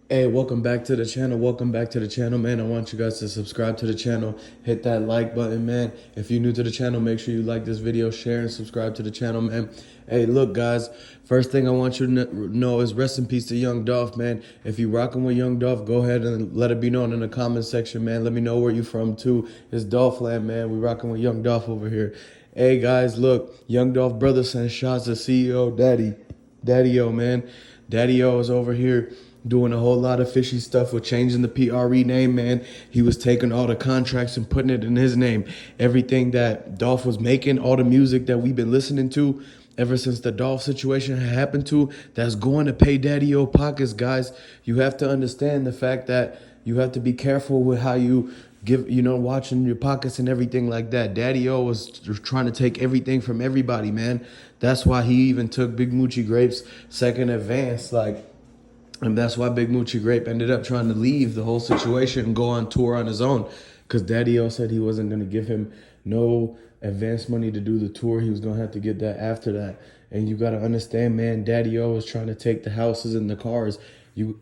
Hey, welcome back to the channel. Welcome back to the channel, man. I want you guys to subscribe to the channel. Hit that like button, man. If you're new to the channel, make sure you like this video, share, and subscribe to the channel, man. Hey, look, guys. First thing I want you to know is rest in peace to Young Dolph, man. If you rocking with Young Dolph, go ahead and let it be known in the comment section, man. Let me know where you from, too. It's Dolph Land, man. We rocking with Young Dolph over here. Hey, guys, look. Young Dolph brother sent shots to CEO Daddy-O, man. Daddy-O is over here doing a whole lot of fishy stuff with changing the PRE name, man. He was taking all the contracts and putting it in his name. Everything that Dolph was making, all the music that we've been listening to ever since the Dolph situation happened to, that's going to pay Daddy-O pockets, guys. You have to understand the fact that you have to be careful with how you give, watching your pockets and everything like that. Daddy-O was trying to take everything from everybody, man. That's why he even took Big Moochie Grape's second advance, and that's why Big Moochie Grape ended up trying to leave the whole situation and go on tour on his own. Because Daddy-O said he wasn't going to give him no advance money to do the tour. He was going to have to get that after that. And you got to understand, man, Daddy-O is trying to take the houses and the cars.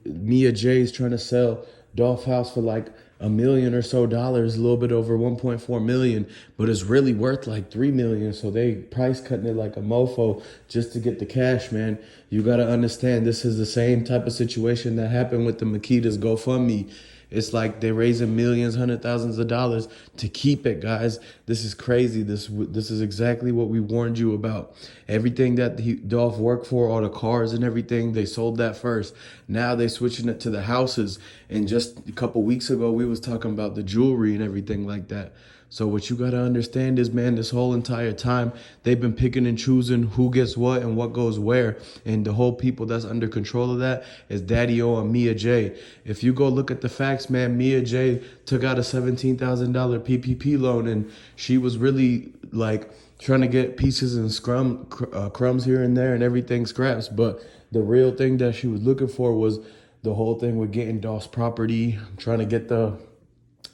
Mia J's trying to sell Dolph House for like $1 million or so, a little bit over 1.4 million, but it's really worth like 3 million. So they price cutting it like a mofo just to get the cash, man. You got to understand, this is the same type of situation that happened with the Makedas GoFundMe. It's like they're raising millions, hundred thousands of dollars to keep it, guys. This is crazy. This is exactly what we warned you about. Everything that Dolph worked for, all the cars and everything, they sold that first. Now they switching it to the houses. And just a couple weeks ago, we was talking about the jewelry and everything like that. So what you got to understand is, man, this whole entire time, they've been picking and choosing who gets what and what goes where. And the whole people that's under control of that is Daddy-O and Mia J. If you go look at the facts, man, Mia J took out a $17,000 PPP loan, and she was really like trying to get pieces and crumbs here and there and everything scraps. But the real thing that she was looking for was the whole thing with getting Dolph's property, trying to get the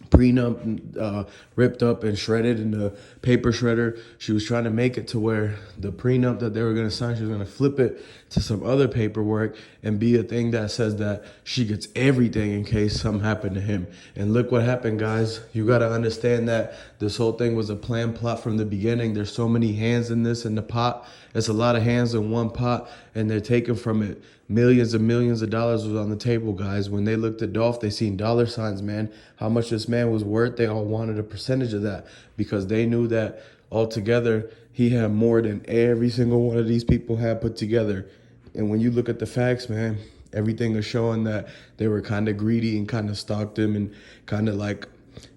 prenup ripped up and shredded in the paper shredder. She was trying to make it to where the prenup that they were going to sign, she was going to flip it to some other paperwork and be a thing that says that she gets everything in case something happened to him. And look what happened, guys. You got to understand that this whole thing was a planned plot from the beginning. There's so many hands in this, in the pot. It's a lot of hands in one pot, and they're taking from it. Millions and millions of dollars was on the table, guys. When they looked at Dolph, they seen dollar signs, man. How much this man was worth, they all wanted a percentage of that because they knew that altogether he had more than every single one of these people had put together. And when you look at the facts, man, everything is showing that they were kind of greedy and kind of stalked him and kind of like,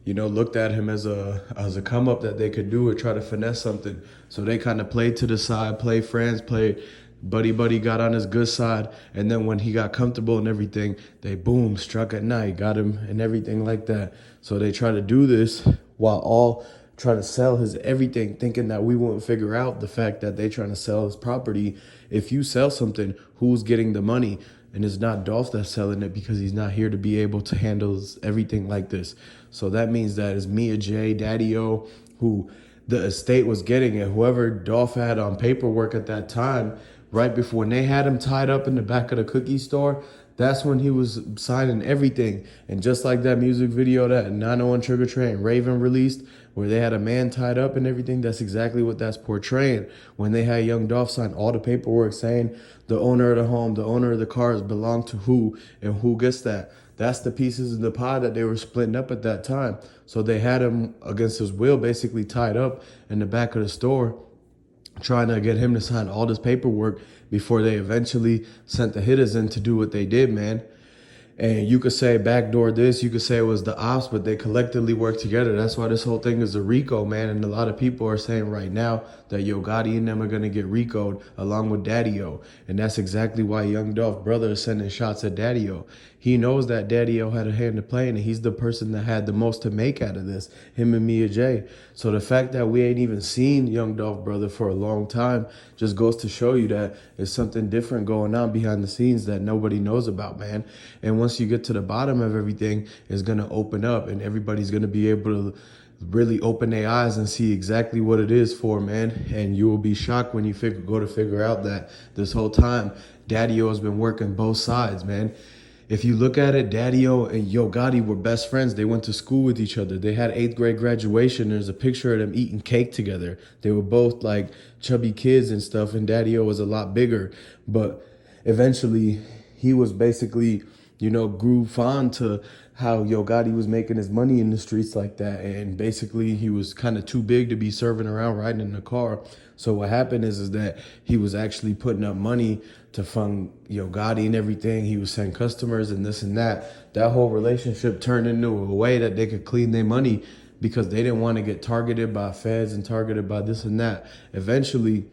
looked at him as a come up that they could do or try to finesse something. So they kind of played to the side, played friends, played buddy got on his good side, and then when he got comfortable and everything, they boom, struck at night, got him and everything like that. So they try to do this while all trying to sell his everything, thinking that we won't figure out the fact that they trying to sell his property. If you sell something, who's getting the money? And it's not Dolph that's selling it because he's not here to be able to handle everything like this. So that means that it's Mia J, Daddy-O, who the estate was getting it. Whoever Dolph had on paperwork at that time, right before when they had him tied up in the back of the cookie store, that's when he was signing everything. And just like that music video that 901 Trigger Train Raven released, where they had a man tied up and everything, that's exactly what that's portraying. When they had Young Dolph sign all the paperwork saying the owner of the home, the owner of the cars belong to who, and who gets that. That's the pieces of the pie that they were splitting up at that time. So they had him against his will, basically tied up in the back of the store, trying to get him to sign all this paperwork before they eventually sent the hitters in to do what they did, man. And you could say backdoor this, you could say it was the ops, but they collectively worked together. That's why this whole thing is a RICO, man. And a lot of people are saying right now that Yo Gotti and them are going to get RICO'd along with Daddy-O. And that's exactly why Young Dolph brother is sending shots at Daddy-O. He knows that Daddy-O had a hand to play, and he's the person that had the most to make out of this, him and Mia J. So the fact that we ain't even seen Young Dolph brother for a long time just goes to show you that there's something different going on behind the scenes that nobody knows about, man. And once you get to the bottom of everything, it's going to open up, and everybody's going to be able to really open their eyes and see exactly what it is for, man. And you will be shocked when you go to figure out that this whole time, Daddy-O has been working both sides, man. if you look at it, Daddy-O and Yo Gotti were best friends. They went to school with each other. They had 8th grade graduation. There's a picture of them eating cake together. They were both like chubby kids and stuff, and Daddy-O was a lot bigger. But eventually, he was basically, grew fond to how Yo Gotti was making his money in the streets like that. And basically, he was kind of too big to be serving around riding in the car. So what happened is that he was actually putting up money to fund Yo Gotti and everything. He was sending customers and this and that. That whole relationship turned into a way that they could clean their money because they didn't want to get targeted by feds and targeted by this and that. Eventually,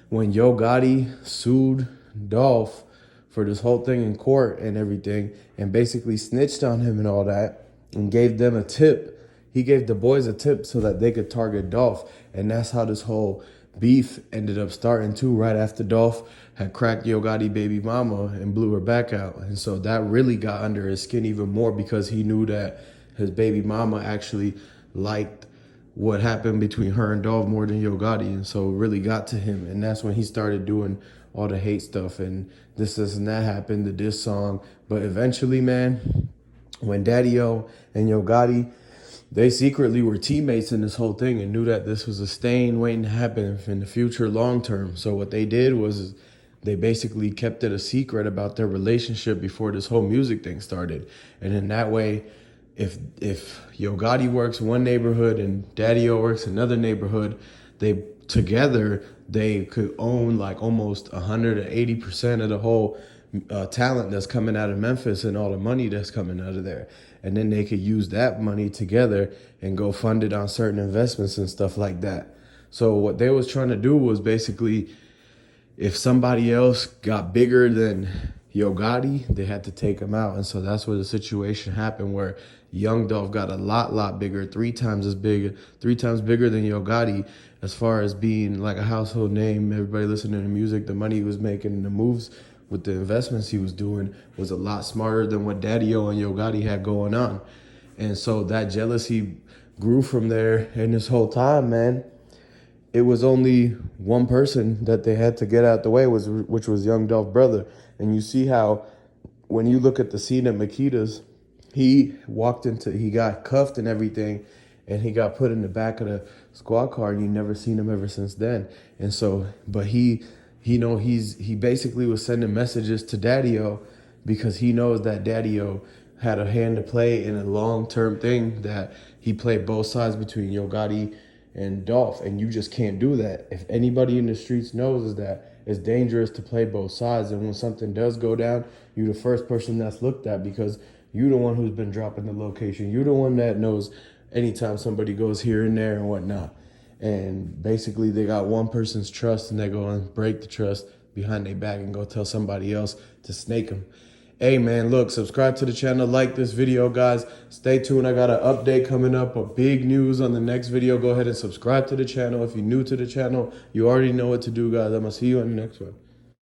when Yo Gotti sued Dolph for this whole thing in court and everything, and basically snitched on him and all that, and gave them a tip. He gave the boys a tip so that they could target Dolph. And that's how this whole beef ended up starting too, right after Dolph had cracked Yo Gotti baby mama and blew her back out. And so that really got under his skin even more because he knew that his baby mama actually liked what happened between her and Dolph more than Yo Gotti. And so it really got to him. And that's when he started doing all the hate stuff and this and that happened, the diss song. But eventually, man, when Daddy-O and Yo Gotti, they secretly were teammates in this whole thing and knew that this was a stain waiting to happen in the future long term. So what they did was they basically kept it a secret about their relationship before this whole music thing started. And in that way, if Yo Gotti works one neighborhood and Daddy-O works another neighborhood, they could own like almost 180% of the whole talent that's coming out of Memphis and all the money that's coming out of there. And then they could use that money together and go fund it on certain investments and stuff like that. So what they was trying to do was basically, if somebody else got bigger than Yo Gotti, they had to take him out. And so that's where the situation happened where Young Dolph got a lot bigger, 3 times bigger than Yo Gotti as far as being like a household name. Everybody listening to music, the money he was making, and the moves with the investments he was doing was a lot smarter than what Daddy-O and Yo Gotti had going on. And so that jealousy grew from there. And this whole time, man, it was only one person that they had to get out the way, which was Young Dolph's brother. And you see how when you look at the scene at Makedas, he got cuffed and everything, and he got put in the back of the squad car, and you never seen him ever since then. And so, but he basically was sending messages to Daddy-O because he knows that Daddy-O had a hand to play in a long-term thing that he played both sides between Yo Gotti and Dolph, and you just can't do that. If anybody in the streets knows is that it's dangerous to play both sides, and when something does go down, you're the first person that's looked at because you're the one who's been dropping the location. You're the one that knows anytime somebody goes here and there and whatnot. And basically they got one person's trust and they go and break the trust behind their back and go tell somebody else to snake them. Hey man, look, subscribe to the channel, like this video, guys. Stay tuned. I got an update coming up, a big news on the next video. Go ahead and subscribe to the channel. If you're new to the channel, you already know what to do, guys. I'm gonna see you on the next one.